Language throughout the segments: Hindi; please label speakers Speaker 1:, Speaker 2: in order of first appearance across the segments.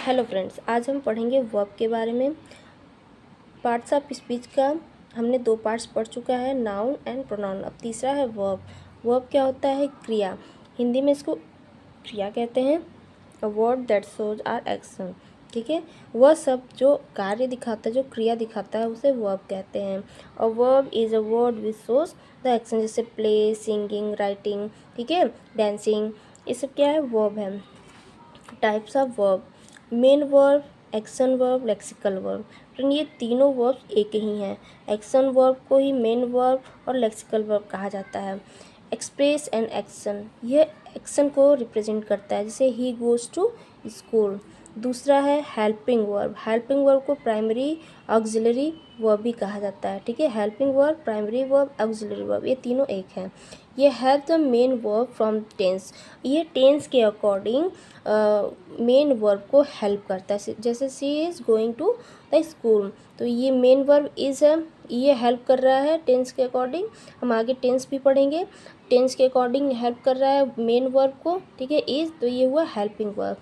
Speaker 1: हेलो फ्रेंड्स, आज हम पढ़ेंगे वर्ब के बारे में। पार्ट्स ऑफ स्पीच का हमने 2 पार्ट्स पढ़ चुका है, नाउन एंड प्रोनाउन। अब तीसरा है वर्ब। वर्ब क्या होता है? क्रिया। हिंदी में इसको क्रिया कहते हैं। A word that shows or action. ठीक है, वह सब जो कार्य दिखाता है, जो क्रिया दिखाता है, उसे वर्ब कहते हैं। A verb is a word which shows the action, जैसे प्ले, सिंगिंग, राइटिंग, ठीक है, डांसिंग, ये सब क्या है? वर्ब है। Types of verb: main verb, action verb, lexical verb. Friend, ये तीनों वर्ब एक ही हैं। एक्शन वर्ब को ही मेन वर्ब और लेक्सिकल वर्ब कहा जाता है। एक्सप्रेस एंड एक्शन, यह एक्शन को रिप्रेजेंट करता है, जैसे ही गोज़ टू स्कूल। दूसरा है हेल्पिंग वर्ब। हेल्पिंग वर्ब को प्राइमरी ऑक्सिलरी वर्ब भी कहा जाता है। ठीक है, helping verb, primary verb, auxiliary verb, ये तीनों एक हैं। ये help the main verb from tense, ये टेंस के अकॉर्डिंग मेन वर्ब को हेल्प करता है। जैसे she is going to the school, तो ये मेन वर्ब इज़ है, ये हेल्प कर रहा है टेंस के अकॉर्डिंग। हम आगे टेंस भी पढ़ेंगे। टेंस के अकॉर्डिंग हेल्प कर रहा है मेन वर्ब को, ठीक है, इज़, तो ये हुआ हेल्पिंग वर्ब।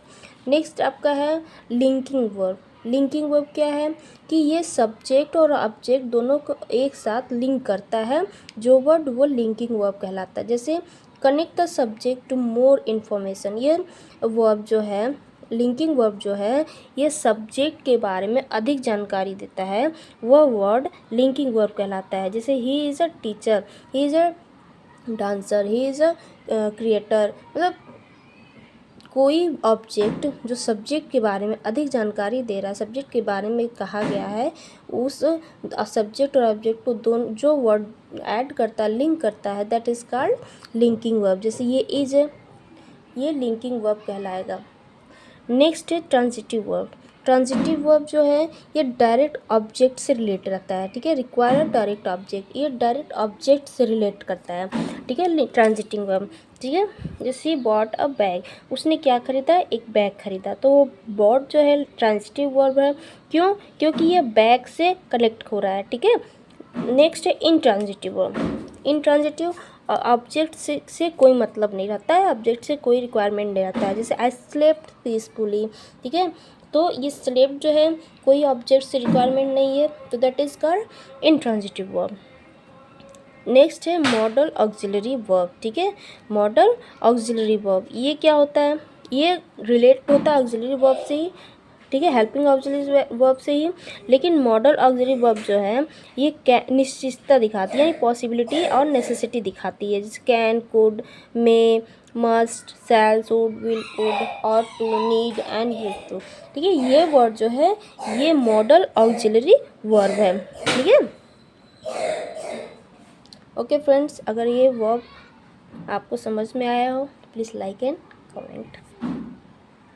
Speaker 1: नेक्स्ट आपका है लिंकिंग वर्ब। लिंकिंग वर्ब क्या है कि ये सब्जेक्ट और ऑब्जेक्ट दोनों को एक साथ लिंक करता है, जो वर्ड वो लिंकिंग वर्ब कहलाता है। जैसे connect the subject to more information, ये वर्ब जो है, लिंकिंग वर्ब जो है, ये सब्जेक्ट के बारे में अधिक जानकारी देता है, वह वर्ड लिंकिंग वर्ब कहलाता है। जैसे he is a teacher, he is a dancer, he is a creator, मतलब कोई ऑब्जेक्ट जो सब्जेक्ट के बारे में अधिक जानकारी दे रहा है, सब्जेक्ट के बारे में कहा गया है, उस सब्जेक्ट और ऑब्जेक्ट को दोनों जो वर्ड ऐड करता है, लिंक करता है, that is called linking verb. जैसे ये इज है, ये लिंकिंग वर्ब कहलाएगा। नेक्स्ट है ट्रांजिटिव वर्ब। ट्रांजिटिव वर्ब जो है, ये डायरेक्ट ऑब्जेक्ट से रिलेट रहता है। ठीक है, रिक्वायर डायरेक्ट ऑब्जेक्ट, ये डायरेक्ट ऑब्जेक्ट से रिलेट करता है। ठीक है, ट्रांजिटिव वर्ब। ठीक है, जैसे बॉट अ बैग, उसने क्या खरीदा? एक बैग खरीदा, तो वो बॉट जो है ट्रांजिटिव वर्ब है। क्यों? क्योंकि ये बैग से कनेक्ट हो रहा है। ठीक है, नेक्स्ट है इंट्रांजिटिव वर्ब। इंट्रांजिटिव ऑब्जेक्ट से कोई मतलब नहीं रहता है, ऑब्जेक्ट से कोई रिक्वायरमेंट नहीं रहता है। जैसे आई स्लेप्ट पीसफुली, ठीक है, तो ये स्लेप्ट जो है कोई ऑब्जेक्ट से रिक्वायरमेंट नहीं है, तो that is called intransitive verb. Next है मॉडल ऑक्सिलरी वर्ब। ठीक है, मॉडल ऑक्सिलरी वर्ब, ये क्या होता है? ये रिलेट होता है ऑक्सिलरी वर्ब से ही, ठीक है, हेल्पिंग ऑक्सिलरी वर्ब से ही। लेकिन मॉडल ऑक्सिलरी वर्ब जो है, ये निश्चितता दिखाती है, यानी पॉसिबिलिटी और नेसेसिटी दिखाती है। जैसे can, could, may, must, shall, should, will, would, और to, need and use to. ठीक है, ये वर्ड जो है, ये मॉडल ऑक्सिलरी वर्ब है। ठीक है, ओके फ्रेंड्स, अगर ये वर्ब आपको समझ में आया हो तो प्लीज़ लाइक एंड कमेंट।